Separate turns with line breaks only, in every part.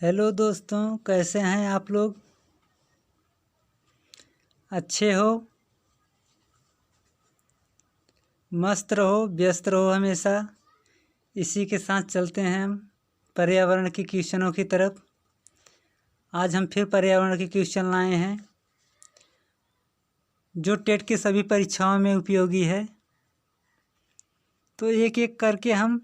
Hello दोस्तों, कैसे हैं आप लोग? अच्छे हो? मस्त रहो, व्यस्त रहो हमेशा। इसी के साथ चलते हैं हम पर्यावरण के क्वेश्चनों की तरफ। आज हम फिर पर्यावरण के क्वेश्चन लाए हैं जो टेट के सभी परीक्षाओं में उपयोगी है। तो एक एक करके हम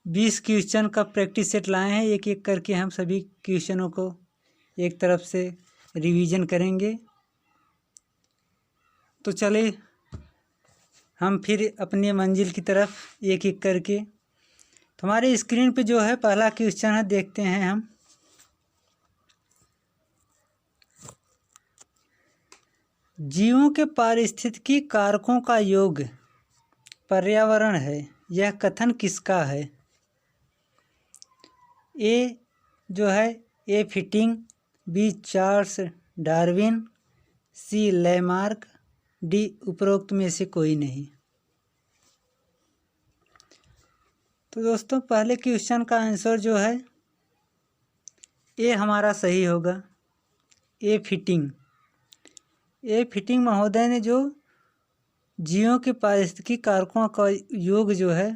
20 क्वेश्चन का प्रैक्टिस सेट लाए हैं। एक एक करके हम सभी क्वेश्चनों को एक तरफ से रिवीजन करेंगे। तो चले हम फिर अपनी मंजिल की तरफ एक एक करके। हमारे स्क्रीन पे जो है पहला क्वेश्चन है, देखते हैं हम। जीवों के पारिस्थितिकी कारकों का योग पर्यावरण है, यह कथन किसका है? ए जो है ए फिटिंग, बी चार्ल्स डार्विन, सी लैमार्क, डी उपरोक्त में से कोई नहीं। तो दोस्तों पहले क्वेश्चन का आंसर जो है ए हमारा सही होगा, ए फिटिंग। ए फिटिंग महोदय ने जो जीवों के पारिस्थितिकी कारकों का योग जो है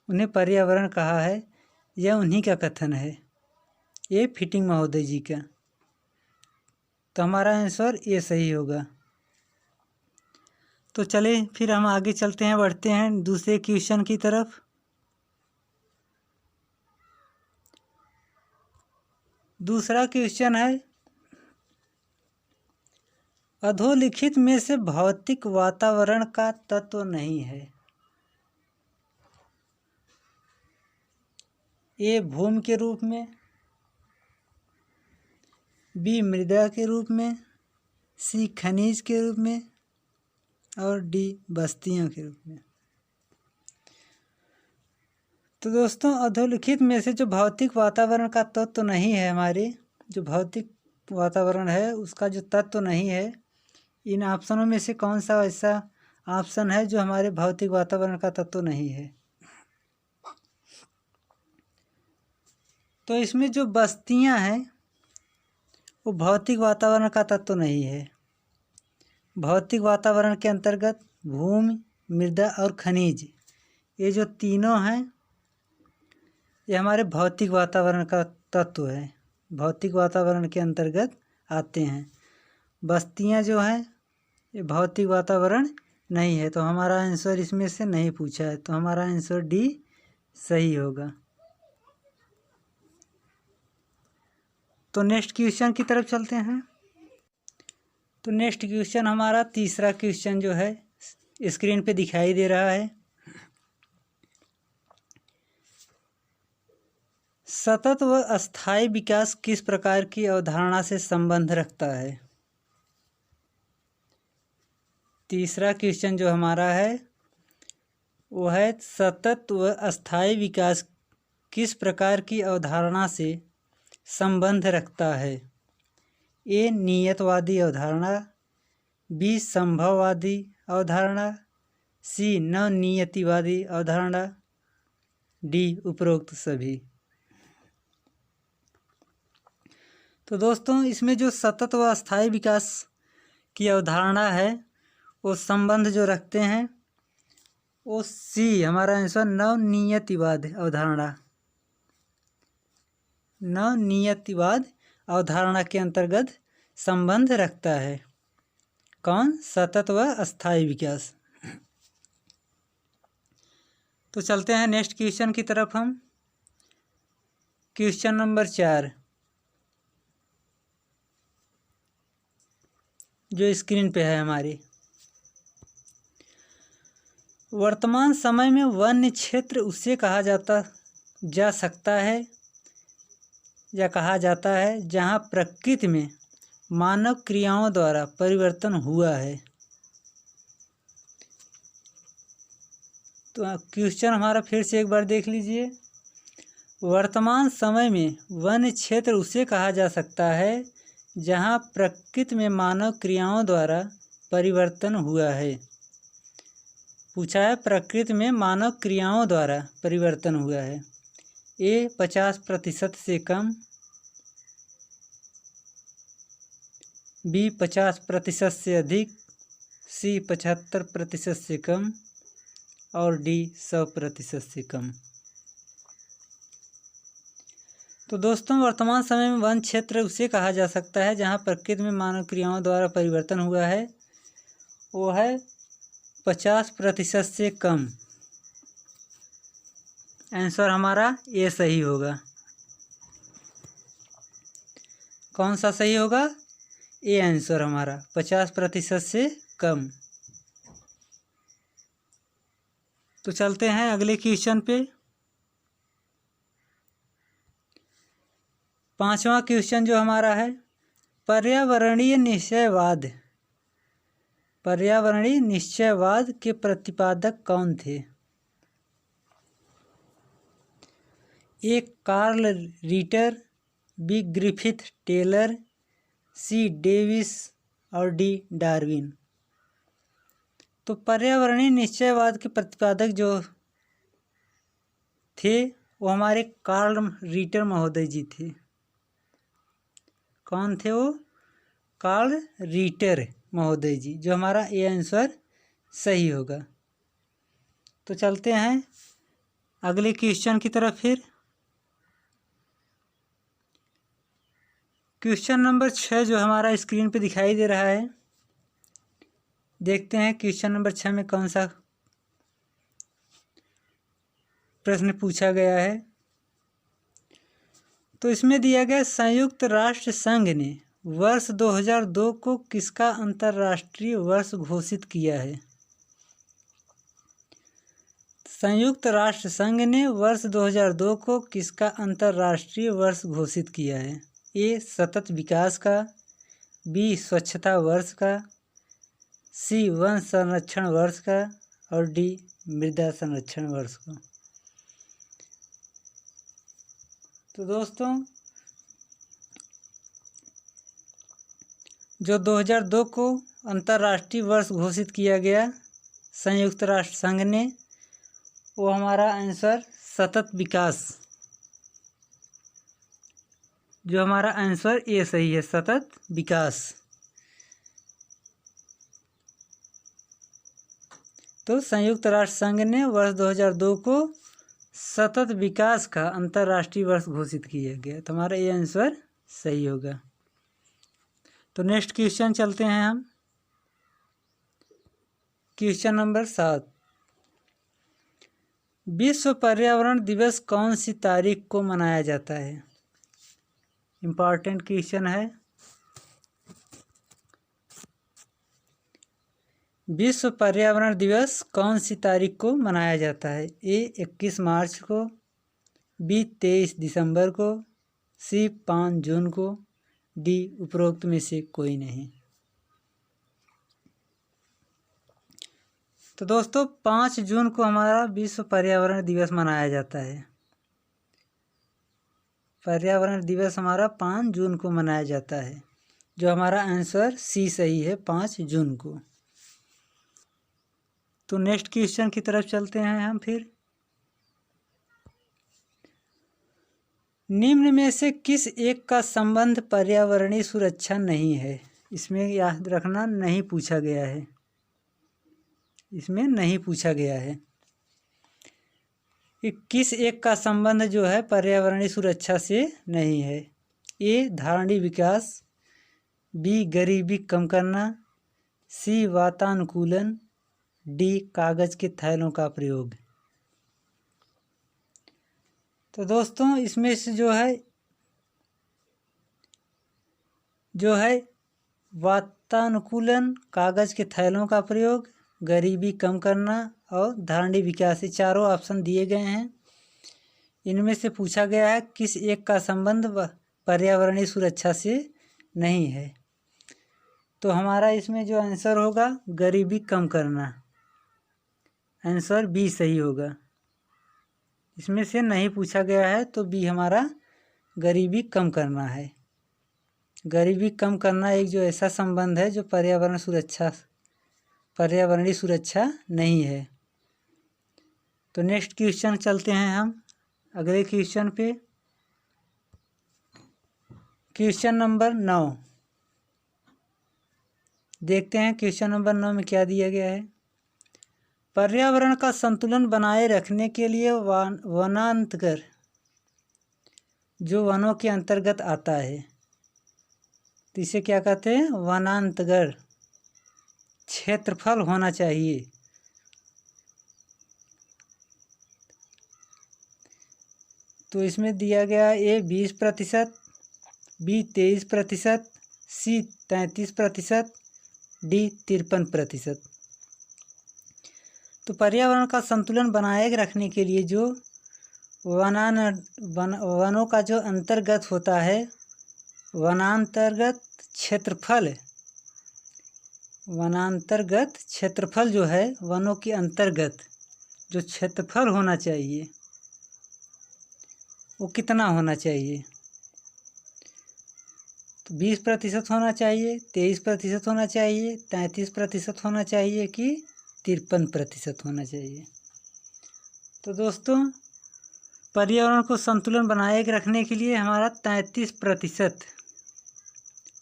उन्हें पर्यावरण कहा है, यह उन्हीं का कथन है, ए फिटिंग महोदय जी का। तो हमारा आंसर ए सही होगा। तो चले फिर हम आगे चलते हैं, बढ़ते हैं दूसरे क्वेश्चन की तरफ। दूसरा क्वेश्चन है, अधोलिखित में से भौतिक वातावरण का तत्व नहीं है। ए भूमि के रूप में, बी मृदा के रूप में, सी खनिज के रूप में और डी बस्तियों के रूप में। तो दोस्तों अधोलिखित में से जो भौतिक वातावरण का तत्व नहीं है, हमारे जो भौतिक वातावरण है उसका जो तत्व नहीं है, इन ऑप्शनों में से कौन सा ऐसा ऑप्शन है जो हमारे भौतिक वातावरण का तत्व नहीं है? तो इसमें जो बस्तियां हैं वो भौतिक वातावरण का तत्व नहीं है। भौतिक वातावरण के अंतर्गत भूमि, मृदा और खनिज, ये जो तीनों हैं ये हमारे भौतिक वातावरण का तत्व है, भौतिक वातावरण के अंतर्गत आते हैं। बस्तियां जो हैं ये भौतिक वातावरण नहीं है, तो हमारा आंसर इसमें से नहीं पूछा है, तो हमारा आंसर डी सही होगा। तो नेक्स्ट क्वेश्चन की तरफ चलते हैं। तो नेक्स्ट क्वेश्चन हमारा तीसरा क्वेश्चन जो है स्क्रीन पे दिखाई दे रहा है। सतत व अस्थायी विकास किस प्रकार की अवधारणा से संबंध रखता है? तीसरा क्वेश्चन जो हमारा है वो है, सतत व अस्थायी विकास किस प्रकार की अवधारणा से संबंध रखता है? ए नियतवादी अवधारणा, बी संभववादी अवधारणा, सी नवनियतिवादी अवधारणा, डी उपरोक्त सभी। तो दोस्तों इसमें जो सतत व अस्थायी विकास की अवधारणा है वो संबंध जो रखते हैं वो सी हमारा आंसर नवनियतिवाद अवधारणा, नवनियतिवाद अवधारणा के अंतर्गत संबंध रखता है। कौन? सतत व अस्थायी विकास। तो चलते हैं नेक्स्ट क्वेश्चन की तरफ हम। क्वेश्चन नंबर 4 जो स्क्रीन पे है हमारी। वर्तमान समय में वन्य क्षेत्र उसे कहा जा सकता है या कहा जाता है जहां प्रकृति में मानव क्रियाओं द्वारा परिवर्तन हुआ है। तो क्वेश्चन हमारा फिर से एक बार देख लीजिए। वर्तमान समय में वन्य क्षेत्र उसे कहा जा सकता है जहां प्रकृति में मानव क्रियाओं द्वारा परिवर्तन हुआ है। पूछा है प्रकृति में मानव क्रियाओं द्वारा परिवर्तन हुआ है। ए 50% से कम, बी 50% से अधिक, सी 75% से कम और डी 100% से कम। तो दोस्तों, वर्तमान समय में वन क्षेत्र उसे कहा जा सकता है जहां प्रकृति में मानव क्रियाओं द्वारा परिवर्तन हुआ है, वो है 50% से कम। आंसर हमारा ए सही होगा। कौन सा सही होगा? ए आंसर हमारा 50% से कम। तो चलते हैं अगले क्वेश्चन पे। 5वां क्वेश्चन जो हमारा है, पर्यावरणीय निश्चयवाद के प्रतिपादक कौन थे? A Carl Ritter, B Griffith Taylor, C Davis और डी डार्विन। तो पर्यावरणीय निश्चयवाद के प्रतिपादक जो थे वो हमारे कार्ल रीटर महोदय जी थे। कौन थे वो? कार्ल रीटर महोदय जी, जो हमारा ए आंसर सही होगा। तो चलते हैं अगले क्वेश्चन की तरफ। फिर क्वेश्चन नंबर 6 जो हमारा स्क्रीन पे दिखाई दे रहा है, देखते हैं क्वेश्चन नंबर 6 में कौन सा प्रश्न पूछा गया है। तो इसमें दिया गया, संयुक्त राष्ट्र संघ ने वर्ष 2002 को किसका अंतर्राष्ट्रीय वर्ष घोषित किया है? संयुक्त राष्ट्र संघ ने वर्ष 2002 को किसका अंतर्राष्ट्रीय वर्ष घोषित किया है? ए सतत विकास का, बी स्वच्छता वर्ष का, सी वन संरक्षण वर्ष का और डी मृदा संरक्षण वर्ष का। तो दोस्तों, जो 2002 को अंतर्राष्ट्रीय वर्ष घोषित किया गया संयुक्त राष्ट्र संघ ने, वो हमारा आंसर सतत विकास, जो हमारा आंसर ए सही है, सतत विकास। तो संयुक्त राष्ट्र संघ ने वर्ष 2002 को सतत विकास का अंतर्राष्ट्रीय वर्ष घोषित किया गया। तो हमारा ये आंसर सही होगा। तो नेक्स्ट क्वेश्चन चलते हैं हम। क्वेश्चन नंबर 7, विश्व पर्यावरण दिवस कौन सी तारीख को मनाया जाता है? इम्पॉर्टेंट क्वेश्चन है। विश्व पर्यावरण दिवस कौन सी तारीख को मनाया जाता है? ए 21 मार्च को, बी 23 दिसंबर को, सी 5 जून को, डी उपरोक्त में से कोई नहीं। तो दोस्तों, 5 जून को हमारा विश्व पर्यावरण दिवस मनाया जाता है। पर्यावरण दिवस हमारा 5 जून को मनाया जाता है, जो हमारा आंसर सी सही है, 5 जून को। तो नेक्स्ट क्वेश्चन की तरफ चलते हैं हम। फिर निम्न में से किस एक का संबंध पर्यावरणीय सुरक्षा नहीं है? इसमें याद रखना, नहीं पूछा गया है, इसमें नहीं पूछा गया है कि किस एक का संबंध जो है पर्यावरणीय सुरक्षा से नहीं है। ए धारणीय विकास, बी गरीबी कम करना, सी वातानुकूलन, डी कागज के थैलों का प्रयोग। तो दोस्तों, इसमें से जो है वातानुकूलन, कागज के थैलों का प्रयोग, गरीबी कम करना और धारणीय विकास, ये चारों ऑप्शन दिए गए हैं। इनमें से पूछा गया है किस एक का संबंध पर्यावरणीय सुरक्षा से नहीं है। तो हमारा इसमें जो आंसर होगा गरीबी कम करना, आंसर बी सही होगा। इसमें से नहीं पूछा गया है तो बी हमारा गरीबी कम करना है। गरीबी कम करना एक जो ऐसा संबंध है जो पर्यावरणीय सुरक्षा नहीं है। तो नेक्स्ट क्वेश्चन चलते हैं हम अगले क्वेश्चन पे। क्वेश्चन नंबर 9 देखते हैं। क्वेश्चन नंबर 9 में क्या दिया गया है। पर्यावरण का संतुलन बनाए रखने के लिए वनांतर जो वनों के अंतर्गत आता है, तो इसे क्या कहते हैं, वनांतर क्षेत्रफल होना चाहिए। तो इसमें दिया गया ए 20%, बी 23%, सी 33%, डी 53%। तो पर्यावरण का संतुलन बनाए रखने के लिए जो वनों का जो अंतर्गत होता है, वनांतर्गत क्षेत्रफल जो है, वनों के अंतर्गत जो क्षेत्रफल होना चाहिए वो कितना होना चाहिए। तो 20% होना चाहिए, 23% होना चाहिए, 33% होना चाहिए कि 53% होना चाहिए। तो दोस्तों, पर्यावरण को संतुलन बनाए रखने के लिए हमारा 33%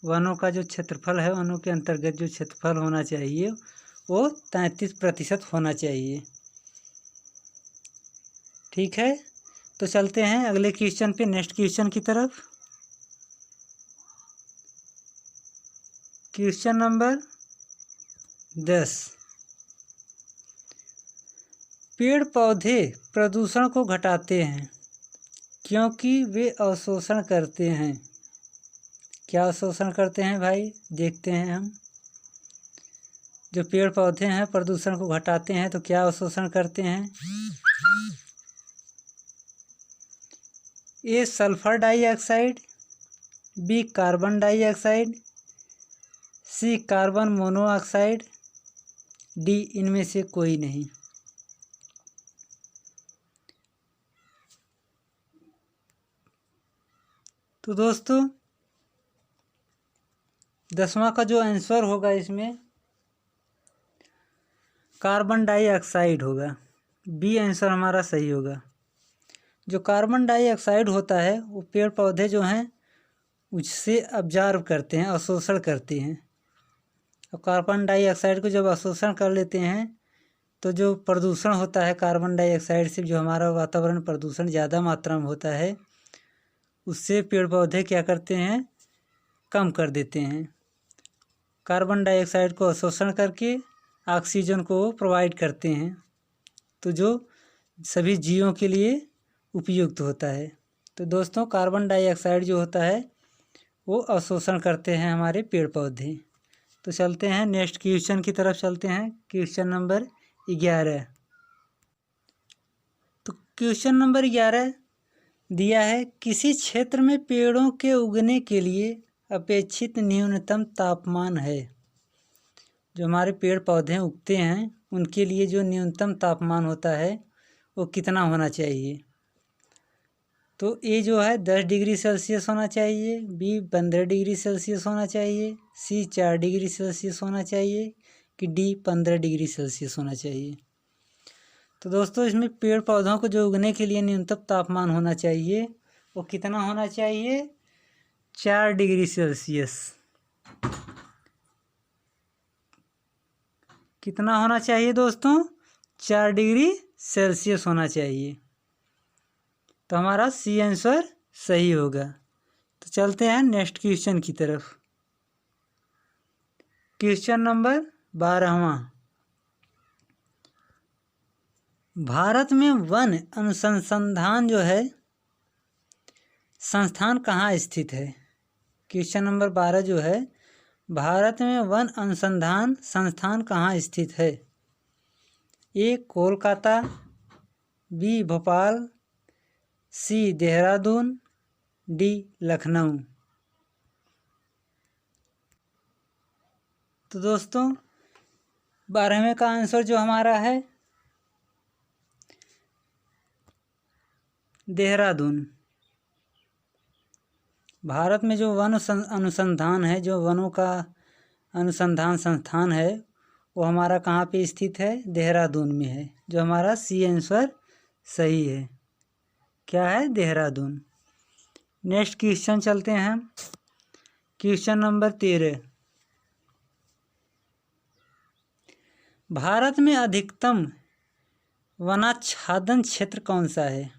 वनों का जो क्षेत्रफल है, वनों के अंतर्गत जो क्षेत्रफल होना चाहिए वो 33% होना चाहिए। ठीक है, तो चलते हैं अगले क्वेश्चन पे, नेक्स्ट क्वेश्चन की तरफ। Question number 10। पेड़ पौधे प्रदूषण को घटाते हैं क्योंकि वे अवशोषण करते हैं। क्या अवशोषण करते हैं भाई, देखते हैं हम। जो पेड़ पौधे हैं प्रदूषण को घटाते हैं, तो क्या अवशोषण करते हैं। A sulphur dioxide, B carbon dioxide, C carbon monoxide, D इनमें से कोई नहीं। तो दोस्तों, 10वां का जो आंसर होगा इसमें कार्बन डाइऑक्साइड होगा। बी आंसर हमारा सही होगा। जो कार्बन डाइऑक्साइड होता है वो पेड़ पौधे जो हैं उससे अब्जॉर्ब करते हैं, अवशोषण करते हैं। और कार्बन डाइऑक्साइड को जब अवशोषण कर लेते हैं तो जो प्रदूषण होता है कार्बन डाइऑक्साइड से, जो हमारा वातावरण प्रदूषण ज़्यादा मात्रा में होता है, उससे पेड़ पौधे क्या करते हैं, कम कर देते हैं। कार्बन डाइऑक्साइड को अवशोषण करके ऑक्सीजन को प्रोवाइड करते हैं, तो जो सभी जीवों के लिए उपयुक्त होता है। तो दोस्तों, कार्बन डाइऑक्साइड जो होता है वो अवशोषण करते हैं हमारे पेड़ पौधे। तो चलते हैं नेक्स्ट क्वेश्चन की तरफ चलते हैं। Question number 11। तो क्वेश्चन नंबर 11 दिया है, किसी क्षेत्र में पेड़ों के उगने के लिए अपेक्षित न्यूनतम तापमान है। जो हमारे पेड़ पौधे उगते हैं उनके लिए जो न्यूनतम तापमान होता है वो कितना होना चाहिए। तो ए जो है 10 डिग्री सेल्सियस होना चाहिए, बी 15 डिग्री सेल्सियस होना चाहिए, सी 4 डिग्री सेल्सियस होना चाहिए कि डी 15 डिग्री सेल्सियस होना चाहिए। तो दोस्तों, इसमें पेड़ पौधों को जो उगने के लिए न्यूनतम तापमान होना चाहिए वो कितना होना चाहिए, 4 डिग्री सेल्सियस। कितना होना चाहिए दोस्तों, 4 डिग्री सेल्सियस होना चाहिए। तो हमारा सी आंसर सही होगा। तो चलते हैं नेक्स्ट क्वेश्चन की तरफ। Question number 12वां। भारत में वन अनुसंधान जो है संस्थान कहाँ स्थित है। क्वेश्चन नंबर 12 जो है, भारत में वन अनुसंधान संस्थान कहाँ स्थित है। ए कोलकाता, बी भोपाल, सी देहरादून, डी लखनऊ। तो दोस्तों, 12वें का आंसर जो हमारा है देहरादून। भारत में जो वन अनुसंधान है, जो वनों का अनुसंधान संस्थान है, वो हमारा कहाँ पे स्थित है, देहरादून में है। जो हमारा सी आंसर सही है। क्या है? देहरादून। नेक्स्ट क्वेश्चन चलते हैं हम। Question number 13। भारत में अधिकतम वनाच्छादन क्षेत्र कौन सा है?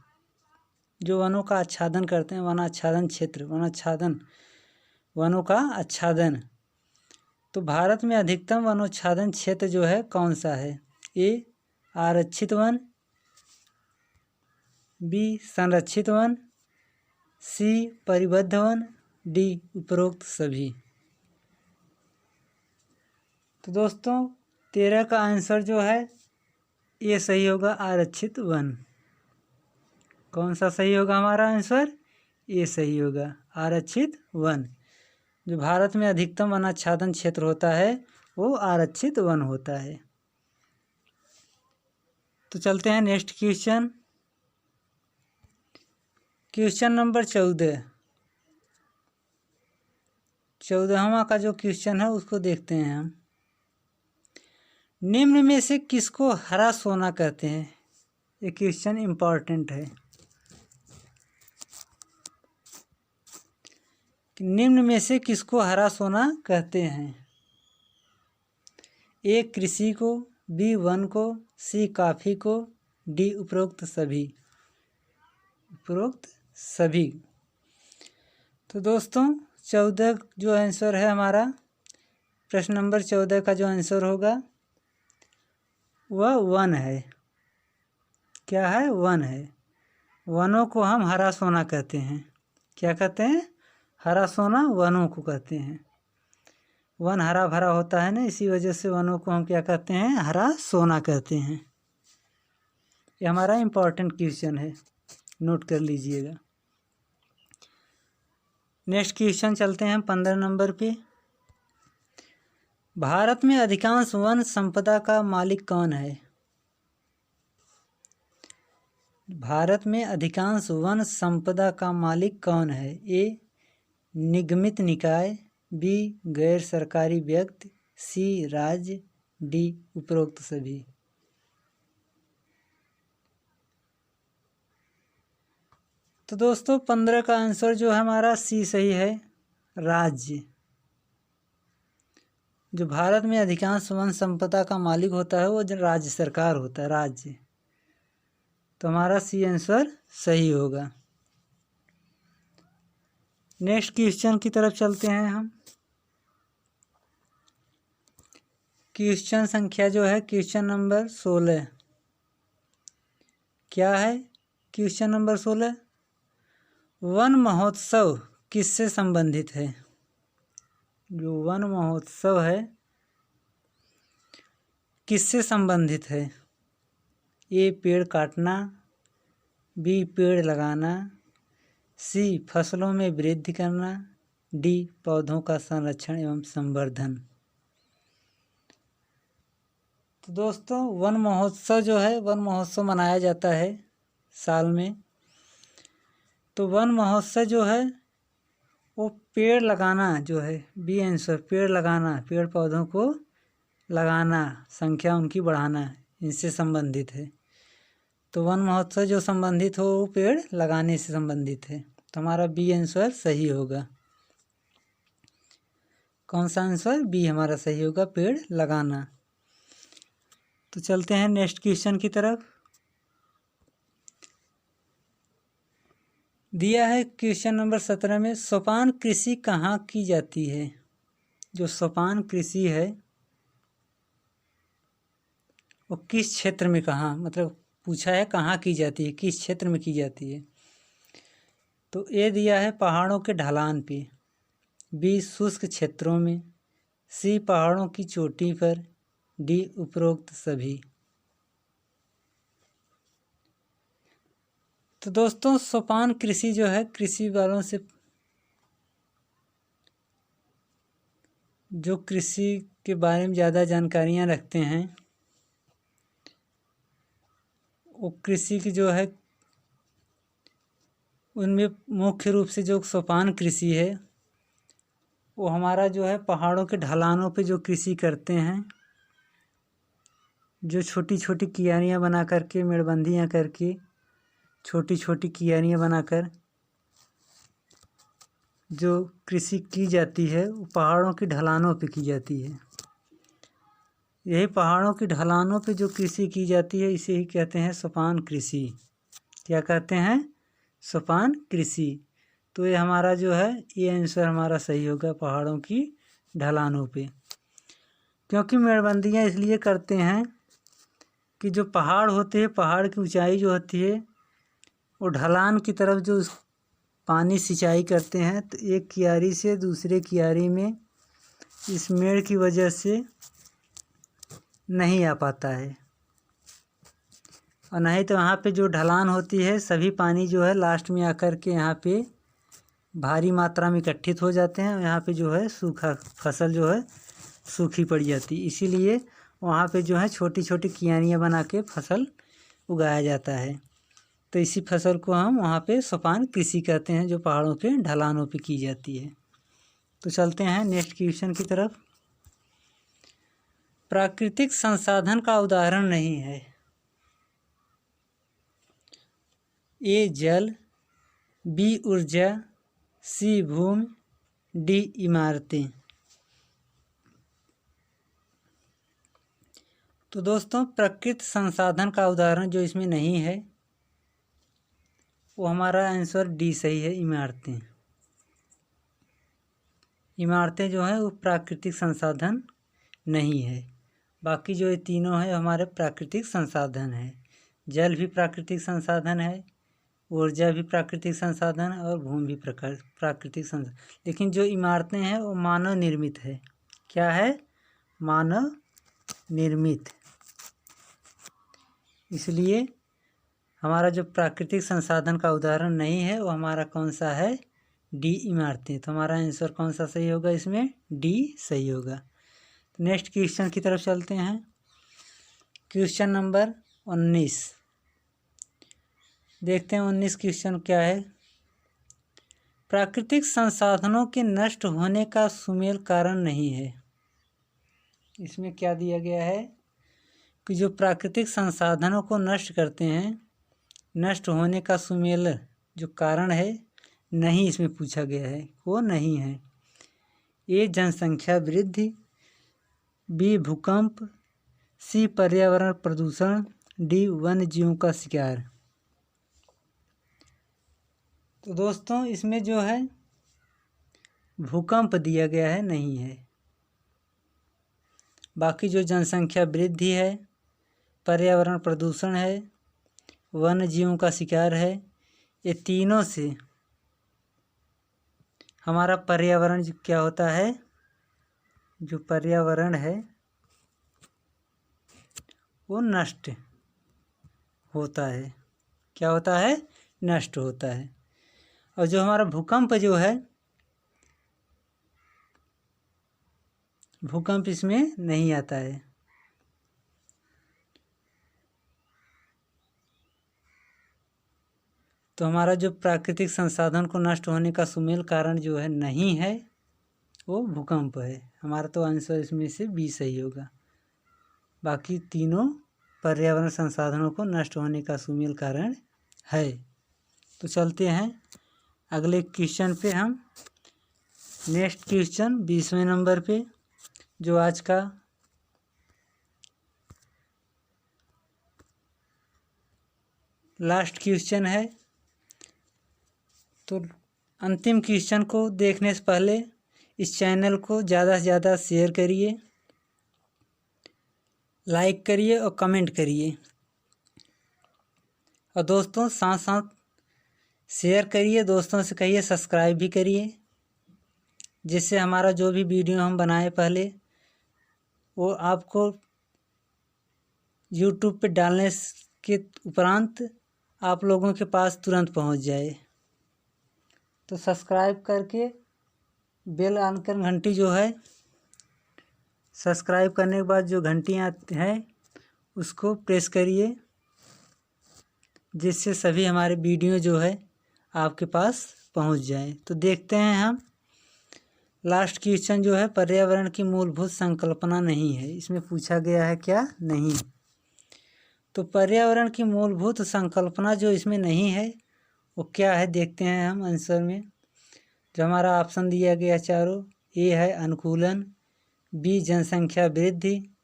जो वनों का आच्छादन करते हैं, वनाच्छादन क्षेत्र, वनाच्छादन, वनों का आच्छादन। तो भारत में अधिकतम वनोच्छादन क्षेत्र जो है कौन सा है? ए आरक्षित वन, बी संरक्षित वन, सी परिबद्ध वन, डी उपरोक्त सभी। तो दोस्तों 13 का आंसर जो है ये सही होगा, आरक्षित वन। कौन सा सही होगा हमारा आंसर? ये सही होगा, आरक्षित वन। जो भारत में अधिकतम वनाच्छादन क्षेत्र होता है वो आरक्षित वन होता है। तो चलते हैं नेक्स्ट क्वेश्चन। Question number 14। 14वां का जो क्वेश्चन है उसको देखते हैं हम। निम्न में से किसको हरा सोना कहते हैं? ये क्वेश्चन इम्पॉर्टेंट है। निम्न में से किसको हरा सोना कहते हैं? ए कृषि को, बी वन को, सी कॉफी को, डी उपरोक्त सभी। उपरोक्त सभी। तो दोस्तों 14 जो आंसर है हमारा, प्रश्न नंबर 14 का जो आंसर होगा वह वन है। क्या है? वन है। वनों को हम हरा सोना कहते हैं। क्या कहते हैं? हरा सोना वनों को कहते हैं। वन हरा भरा होता है ना, इसी वजह से वनों को हम क्या कहते हैं? हरा सोना कहते हैं। ये हमारा इम्पोर्टेंट क्वेश्चन है, नोट कर लीजिएगा। नेक्स्ट क्वेश्चन चलते हैं 15 नंबर पे। भारत में अधिकांश वन संपदा का मालिक कौन है? भारत में अधिकांश वन संपदा का मालिक कौन है? ए निगमित निकाय, बी गैर सरकारी व्यक्ति, सी राज्य, डी उपरोक्त सभी। तो दोस्तों 15 का आंसर जो है हमारा सी सही है, राज्य। जो भारत में अधिकांश वन संपदा का मालिक होता है वो राज्य सरकार होता है, राज्य। तो हमारा सी आंसर सही होगा। नेक्स्ट क्वेश्चन की तरफ चलते हैं हम। क्वेश्चन संख्या जो है क्वेश्चन नंबर 16। क्या है क्वेश्चन नंबर 16? वन महोत्सव किससे संबंधित है? जो वन महोत्सव है किससे संबंधित है? ए पेड़ काटना, बी पेड़ लगाना, सी फसलों में वृद्धि करना, डी पौधों का संरक्षण एवं संवर्धन। तो दोस्तों वन महोत्सव जो है, वन महोत्सव मनाया जाता है साल में। तो वन महोत्सव जो है वो पेड़ लगाना जो है, बी आंसर, पेड़ लगाना, पेड़ पौधों को लगाना, संख्या उनकी बढ़ाना, इनसे संबंधित है। तो वन महोत्सव जो संबंधित हो वो पेड़ लगाने से संबंधित है। तो हमारा बी आंसर सही होगा। कौन सा आंसर? बी हमारा सही होगा, पेड़ लगाना। तो चलते हैं नेक्स्ट क्वेश्चन की तरफ। दिया है क्वेश्चन नंबर 17 में, सोपान कृषि कहाँ की जाती है? जो सोपान कृषि है वो किस क्षेत्र में, कहाँ, मतलब पूछा है कहाँ की जाती है, किस क्षेत्र में की जाती है। तो ए दिया है पहाड़ों के ढलान पे, बी शुष्क क्षेत्रों में, सी पहाड़ों की चोटी पर, डी उपरोक्त सभी। तो दोस्तों सोपान कृषि जो है, कृषि वालों से जो कृषि के बारे में ज़्यादा जानकारियाँ रखते हैं वो कृषि की जो है उनमें मुख्य रूप से जो सोपान कृषि है वो हमारा जो है पहाड़ों के ढलानों पे जो कृषि करते हैं, जो छोटी छोटी कियारियाँ बना करके, मेड़बंदियाँ करके छोटी छोटी क्यारियाँ बनाकर जो कृषि की जाती है वो पहाड़ों की ढलानों पे की जाती है। यही पहाड़ों की ढलानों पे जो कृषि की जाती है इसे ही कहते हैं सोपान कृषि। क्या कहते हैं? सोपान कृषि। तो ये हमारा जो है ये आंसर हमारा सही होगा, पहाड़ों की ढलानों पे। क्योंकि मेड़बंदियाँ इसलिए करते हैं कि जो पहाड़ होते हैं, पहाड़ की ऊंचाई जो होती है वो ढलान की तरफ जो पानी सिंचाई करते हैं, तो एक क्यारी से दूसरे क्यारी में इस मेड़ की वजह से नहीं आ पाता है। और नहीं तो वहाँ पे जो ढलान होती है सभी पानी जो है लास्ट में आकर के यहाँ पे भारी मात्रा में इकट्ठित हो जाते हैं और यहाँ पे जो है सूखा फसल जो है सूखी पड़ जाती है। इसीलिए वहाँ पे जो है छोटी छोटी क्यारियाँ बना के फसल उगाया जाता है। तो इसी फसल को हम वहाँ पे सोपान कृषि कहते हैं, जो पहाड़ों के ढलानों पे की जाती है। तो चलते हैं नेक्स्ट क्वेश्चन की तरफ। प्राकृतिक संसाधन का उदाहरण नहीं है। ए जल, बी ऊर्जा, सी भूमि, डी इमारतें। तो दोस्तों प्राकृतिक संसाधन का उदाहरण जो इसमें नहीं है वो हमारा आंसर डी सही है, इमारतें। इमारतें जो है वो प्राकृतिक संसाधन नहीं है। बाकी जो ये तीनों है हमारे प्राकृतिक संसाधन है। जल भी प्राकृतिक संसाधन है, ऊर्जा भी प्राकृतिक संसाधन और भूमि भी प्राकृतिक संसाधन। लेकिन जो इमारतें हैं वो मानव निर्मित है। क्या है? मानव निर्मित। इसलिए हमारा जो प्राकृतिक संसाधन का उदाहरण नहीं है वो हमारा कौन सा है? डी इमारतें। तो हमारा आंसर कौन सा सही होगा इसमें? डी सही होगा। तो नेक्स्ट क्वेश्चन की तरफ चलते हैं। क्वेश्चन नंबर 19 देखते हैं। 19 क्वेश्चन क्या है? प्राकृतिक संसाधनों के नष्ट होने का सुमेल कारण नहीं है। इसमें क्या दिया गया है कि जो प्राकृतिक संसाधनों को नष्ट करते हैं, नष्ट होने का सुमेल जो कारण है नहीं, इसमें पूछा गया है, वो नहीं है। ए जनसंख्या वृद्धि, बी भूकंप, सी पर्यावरण प्रदूषण, डी वन्य जीवों का शिकार। तो दोस्तों इसमें जो है भूकंप दिया गया है, नहीं है। बाकी जो जनसंख्या वृद्धि है, पर्यावरण प्रदूषण है, वन्य जीवों का शिकार है, ये तीनों से हमारा पर्यावरण क्या होता है? जो पर्यावरण है वो नष्ट होता है। क्या होता है? नष्ट होता है। और जो हमारा भूकंप जो है, भूकंप इसमें नहीं आता है। तो हमारा जो प्राकृतिक संसाधन को नष्ट होने का सुमेल कारण जो है नहीं है वो भूकंप है। हमारा तो आंसर इसमें से बी सही होगा। बाकी तीनों पर्यावरण संसाधनों को नष्ट होने का सुमेल कारण है। तो चलते हैं अगले क्वेश्चन पे। हम नेक्स्ट क्वेश्चन 20वें नंबर पे, जो आज का लास्ट क्वेश्चन है। तो अंतिम क्वेश्चन को देखने से पहले इस चैनल को ज़्यादा से ज़्यादा शेयर करिए, लाइक करिए और कमेंट करिए। और दोस्तों साथ साथ शेयर करिए, दोस्तों से कहिए सब्सक्राइब भी करिए, जिससे हमारा जो भी वीडियो हम बनाए पहले वो आपको यूट्यूब पे डालने के उपरांत आप लोगों के पास तुरंत पहुंच जाए। तो सब्सक्राइब करके बेल आइकन घंटी जो है, सब्सक्राइब करने के बाद जो घंटियाँ हैं उसको प्रेस करिए, जिससे सभी हमारे वीडियो जो है आपके पास पहुंच जाए। तो देखते हैं हम लास्ट क्वेश्चन जो है, पर्यावरण की मूलभूत संकल्पना नहीं है। इसमें पूछा गया है क्या? नहीं। तो पर्यावरण की मूलभूत संकल्पना जो इसमें नहीं है वो क्या है, देखते हैं हम आंसर में। जो हमारा ऑप्शन दिया गया चारों, ए है अनुकूलन, बी जनसंख्या वृद्धि,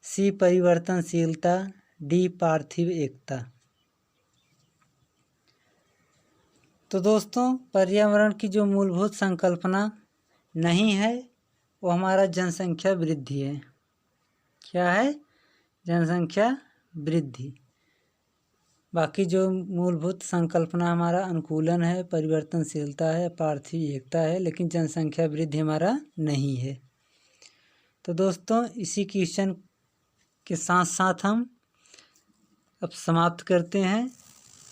सी परिवर्तनशीलता, डी पार्थिव एकता। तो दोस्तों पर्यावरण की जो मूलभूत संकल्पना नहीं है वो हमारा जनसंख्या वृद्धि है। क्या है? जनसंख्या वृद्धि। बाकी जो मूलभूत संकल्पना हमारा अनुकूलन है, परिवर्तनशीलता है, पार्थिव एकता है, लेकिन जनसंख्या वृद्धि हमारा नहीं है। तो दोस्तों इसी क्वेश्चन के साथ साथ हम अब समाप्त करते हैं।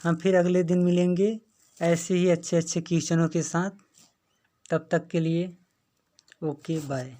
हम फिर अगले दिन मिलेंगे ऐसे ही अच्छे अच्छे क्वेश्चनों के साथ। तब तक के लिए ओके बाय।